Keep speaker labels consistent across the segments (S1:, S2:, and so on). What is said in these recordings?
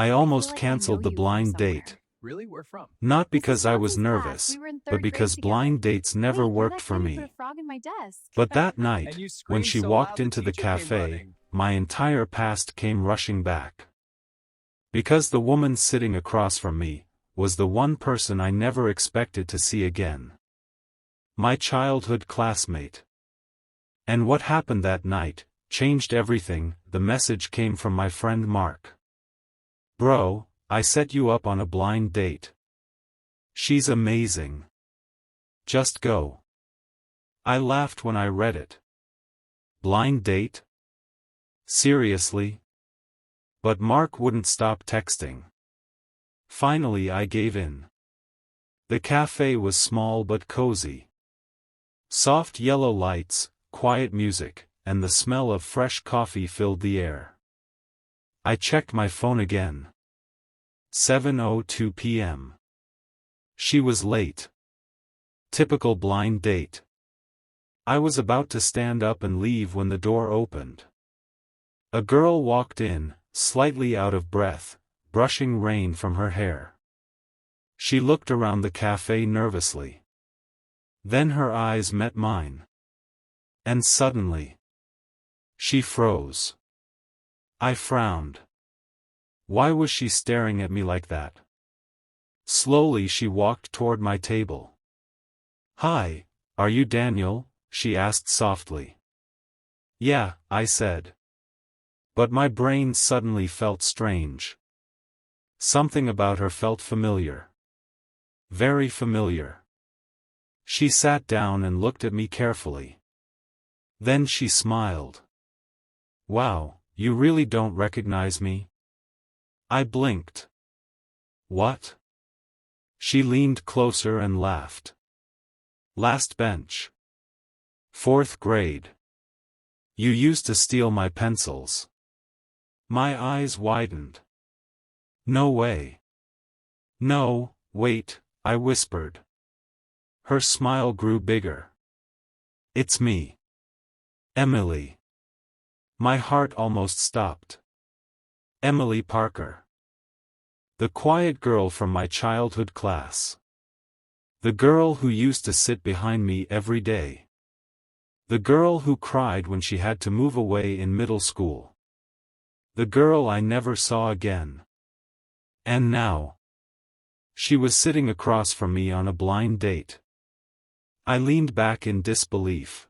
S1: I
S2: I feel
S1: almost
S2: like I know
S1: canceled the
S2: you from
S1: blind date.
S2: somewhere.
S3: Really? Where from?
S1: Not
S2: This is
S1: because I was
S2: Kelsey's class.
S1: nervous,
S2: We were in
S1: but
S2: third grade
S1: because
S2: together.
S1: blind dates never
S2: Wait, you're
S1: worked
S2: that
S1: for
S2: kid who put a
S1: me.
S2: frog in my desk.
S1: But that
S3: And
S1: night,
S3: you
S1: when
S3: screamed
S1: she
S3: so
S1: walked
S3: loud the
S1: into the
S3: teacher came
S1: cafe,
S3: running.
S1: my entire past came rushing back. Because the woman sitting across from me was the one person I never expected to see again. My childhood classmate. And what happened that night changed everything. The message came from my friend Mark. Bro, I set you up on a blind date. She's amazing. Just go. I laughed when I read it. Blind date? Seriously? But Mark wouldn't stop texting. Finally I gave in. The cafe was small but cozy. Soft yellow lights, quiet music, and the smell of fresh coffee filled the air. I checked my phone again. 7:02 p.m. She was late. Typical blind date. I was about to stand up and leave when the door opened. A girl walked in, slightly out of breath, brushing rain from her hair. She looked around the cafe nervously. Then her eyes met mine. And suddenly, she froze. I frowned. Why was she staring at me like that? Slowly she walked toward my table. Hi, are you Daniel? She asked softly. Yeah, I said. But my brain suddenly felt strange. Something about her felt familiar. Very familiar. She sat down and looked at me carefully. Then she smiled. Wow, you really don't recognize me? I blinked. What? She leaned closer and laughed. Last bench. 4th grade. You used to steal my pencils. My eyes widened. No way. No, wait, I whispered. Her smile grew bigger. It's me. Emily. My heart almost stopped. Emily Parker. The quiet girl from my childhood class. The girl who used to sit behind me every day. The girl who cried when she had to move away in middle school. The girl I never saw again. And now, she was sitting across from me on a blind date. I leaned back in disbelief.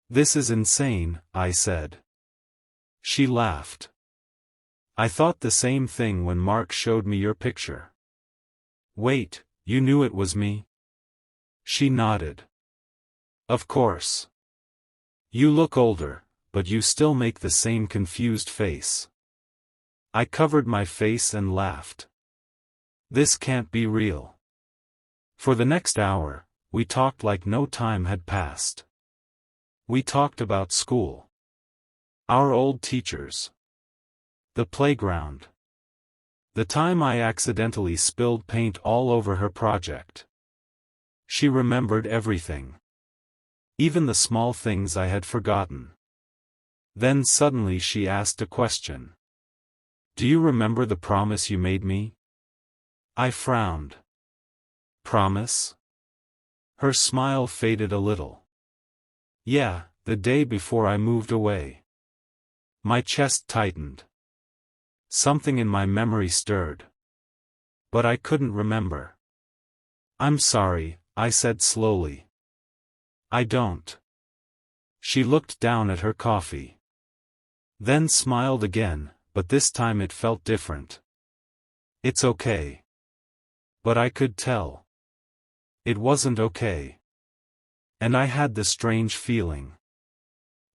S1: This is insane, I said. She laughed. I thought the same thing when Mark showed me your picture. Wait, you knew it was me? She nodded. Of course. You look older, but you still make the same confused face. I covered my face and laughed. This can't be real. For the next hour, we talked like no time had passed. We talked about school. Our old teachers. The playground. The time I accidentally spilled paint all over her project. She remembered everything. Even the small things I had forgotten. Then suddenly she asked a question. Do you remember the promise you made me? I frowned. Promise? Her smile faded a little. Yeah, the day before I moved away. My chest tightened. Something in my memory stirred. But I couldn't remember. I'm sorry, I said slowly. I don't. She looked down at her coffee. Then smiled again, but this time it felt different. It's okay. But I could tell. It wasn't okay. And I had the strange feeling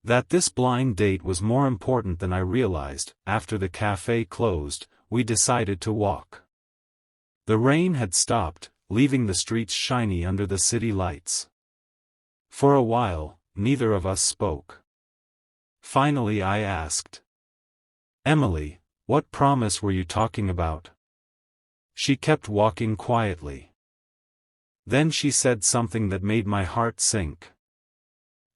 S1: that this blind date was more important than I realized. After the cafe closed, we decided to walk. The rain had stopped, leaving the streets shiny under the city lights. For a while, neither of us spoke. Finally I asked. Emily, what promise were you talking about? She kept walking quietly. Then she said something that made my heart sink.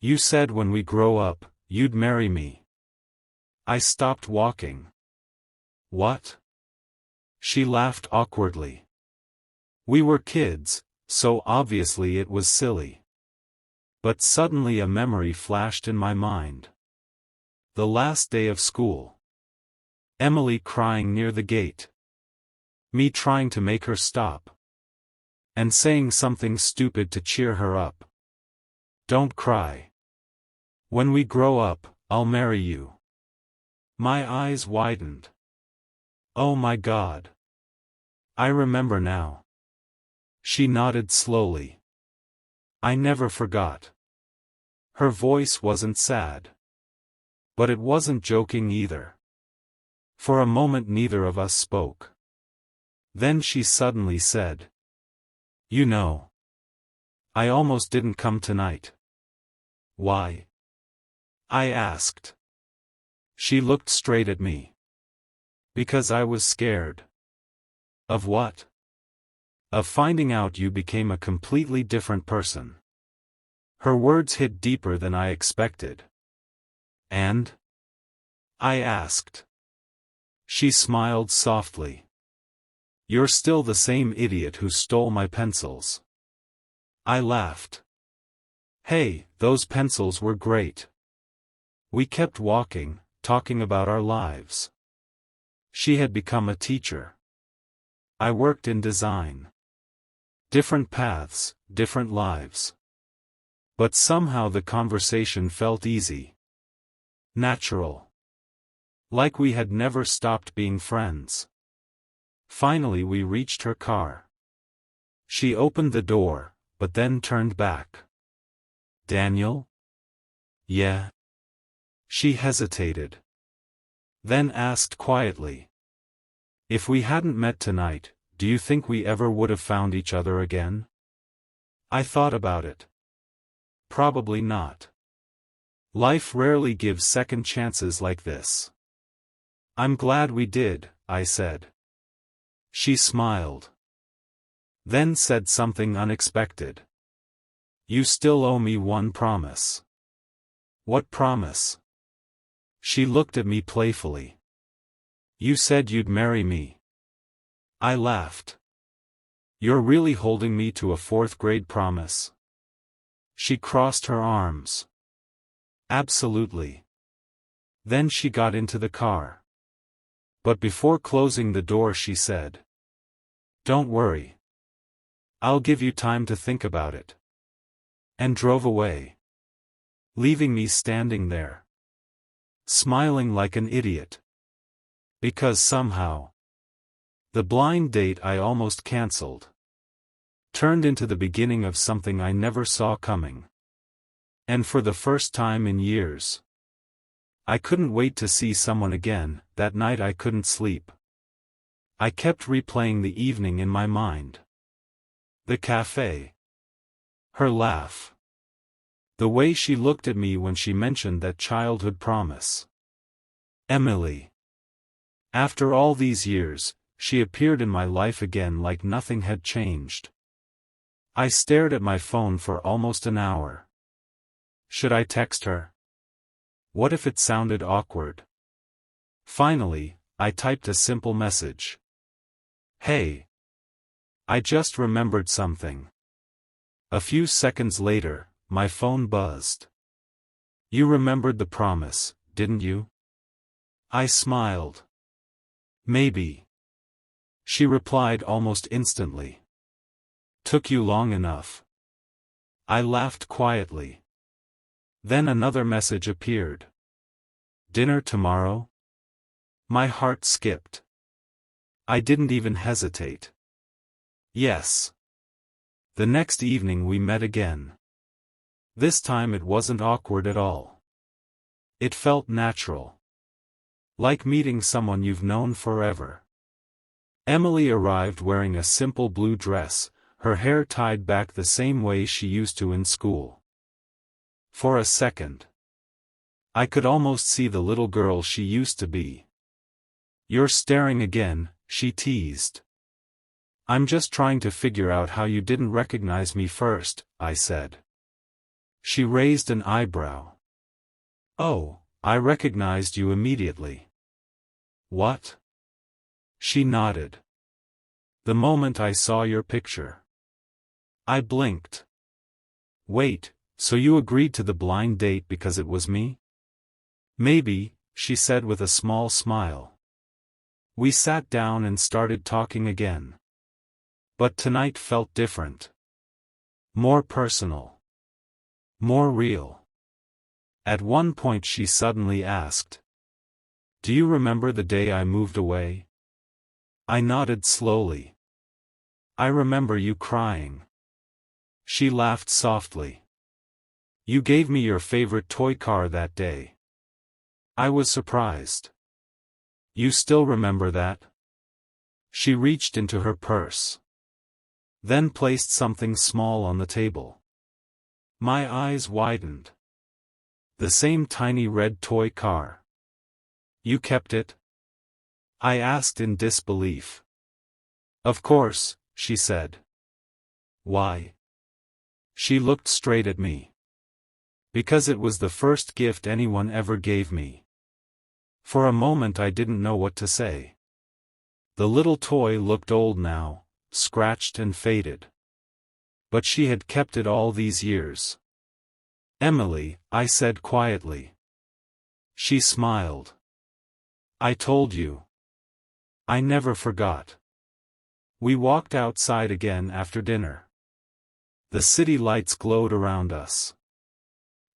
S1: You said when we grow up, you'd marry me. I stopped walking. What? She laughed awkwardly. We were kids, so obviously it was silly. But suddenly a memory flashed in my mind. The last day of school. Emily crying near the gate. Me trying to make her stop. And saying something stupid to cheer her up. Don't cry. When we grow up, I'll marry you. My eyes widened. Oh my God. I remember now. She nodded slowly. I never forgot. Her voice wasn't sad. But it wasn't joking either. For a moment neither of us spoke. Then she suddenly said, "You know, I almost didn't come tonight." "Why?" I asked. She looked straight at me. "Because I was scared." "Of what?" "Of finding out you became a completely different person." Her words hit deeper than I expected. "And?" I asked. She smiled softly. "You're still the same idiot who stole my pencils." I laughed. "Hey, those pencils were great." We kept walking, talking about our lives. She had become a teacher. I worked in design. Different paths, different lives. But somehow the conversation felt easy. Natural. Like we had never stopped being friends. Finally we reached her car. She opened the door, but then turned back. "Daniel?" "Yeah." She hesitated. Then asked quietly. "If we hadn't met tonight, do you think we ever would have found each other again?" I thought about it. Probably not. Life rarely gives second chances like this. "I'm glad we did," I said. She smiled. Then said something unexpected. "You still owe me one promise." "What promise?" She looked at me playfully. "You said you'd marry me." I laughed. "You're really holding me to a fourth-grade promise?" She crossed her arms. "Absolutely." Then she got into the car. But before closing the door she said, "Don't worry. I'll give you time to think about it." And drove away. Leaving me standing there. Smiling like an idiot. Because somehow, the blind date I almost cancelled turned into the beginning of something I never saw coming. And for the first time in years, I couldn't wait to see someone again. That night I couldn't sleep. I kept replaying the evening in my mind. The café. Her laugh. The way she looked at me when she mentioned that childhood promise. Emily. After all these years, she appeared in my life again like nothing had changed. I stared at my phone for almost an hour. Should I text her? What if it sounded awkward? Finally, I typed a simple message. "Hey. I just remembered something." A few seconds later, my phone buzzed. "You remembered the promise, didn't you?" I smiled. "Maybe." She replied almost instantly. "Took you long enough." I laughed quietly. Then another message appeared. "Dinner tomorrow?" My heart skipped. I didn't even hesitate. Yes. The next evening we met again. This time it wasn't awkward at all. It felt natural. Like meeting someone you've known forever. Emily arrived wearing a simple blue dress, her hair tied back the same way she used to in school. For a second, I could almost see the little girl she used to be. "You're staring again," she teased. "I'm just trying to figure out how you didn't recognize me first," I said. She raised an eyebrow. "Oh, I recognized you immediately." "What?" She nodded. The moment I saw your picture. I blinked. Wait, so you agreed to the blind date because it was me? Maybe, she said with a small smile. We sat down and started talking again. But tonight felt different. More personal. More real. At one point she suddenly asked, "Do you remember the day I moved away?" I nodded slowly. "I remember you crying." She laughed softly. "You gave me your favorite toy car that day." I was surprised. "You still remember that?" She reached into her purse. Then placed something small on the table. My eyes widened. The same tiny red toy car. "You kept it?" I asked in disbelief. "Of course," she said. "Why?" She looked straight at me. "Because it was the first gift anyone ever gave me." For a moment I didn't know what to say. The little toy looked old now, scratched and faded. But she had kept it all these years. "Emily," I said quietly. She smiled. "I told you. I never forgot." We walked outside again after dinner. The city lights glowed around us.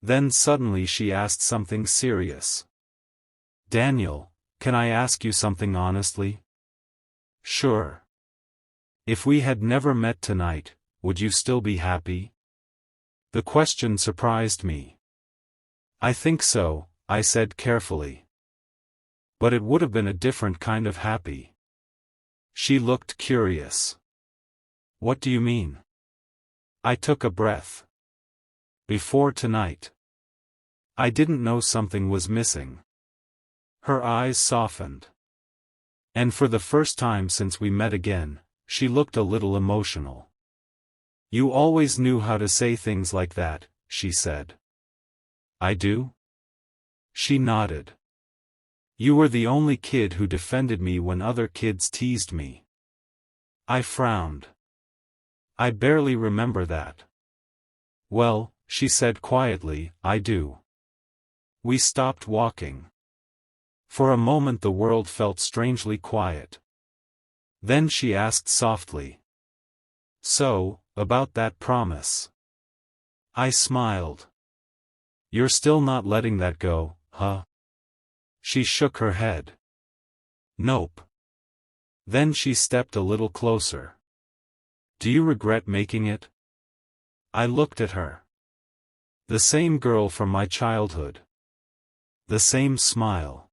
S1: Then suddenly she asked something serious. "Daniel, can I ask you something honestly?" "Sure." "If we had never met tonight, would you still be happy?" The question surprised me. "I think so," I said carefully. "But it would have been a different kind of happy." She looked curious. "What do you mean?" I took a breath. "Before tonight. I didn't know something was missing." Her eyes softened. And for the first time since we met again, she looked a little emotional. "You always knew how to say things like that," she said. "I do?" She nodded. "You were the only kid who defended me when other kids teased me." I frowned. "I barely remember that." "Well," she said quietly, "I do." We stopped walking. For a moment the world felt strangely quiet. Then she asked softly, "So, about that promise?" I smiled. "You're still not letting that go, huh?" She shook her head. "Nope." Then she stepped a little closer. "Do you regret making it?" I looked at her. The same girl from my childhood. The same smile.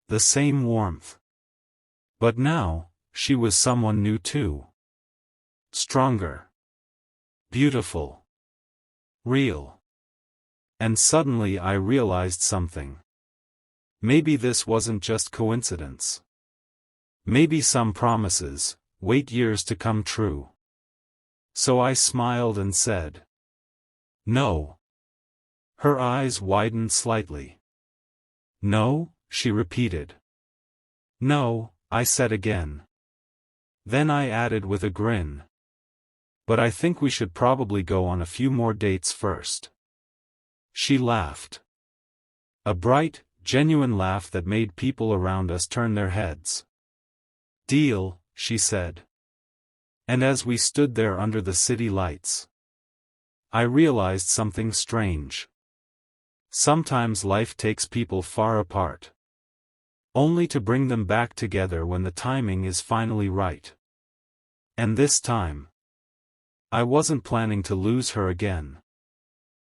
S1: The same warmth. But now, she was someone new too. Stronger. Beautiful. Real. And suddenly I realized something. Maybe this wasn't just coincidence. Maybe some promises wait years to come true. So I smiled and said, "No." Her eyes widened slightly. "No?" she repeated. "No," I said again. Then I added with a grin, "But I think we should probably go on a few more dates first." She laughed. A bright, genuine laugh that made people around us turn their heads. "Deal," she said. And as we stood there under the city lights, I realized something strange. Sometimes life takes people far apart, only to bring them back together when the timing is finally right. And this time, I wasn't planning to lose her again.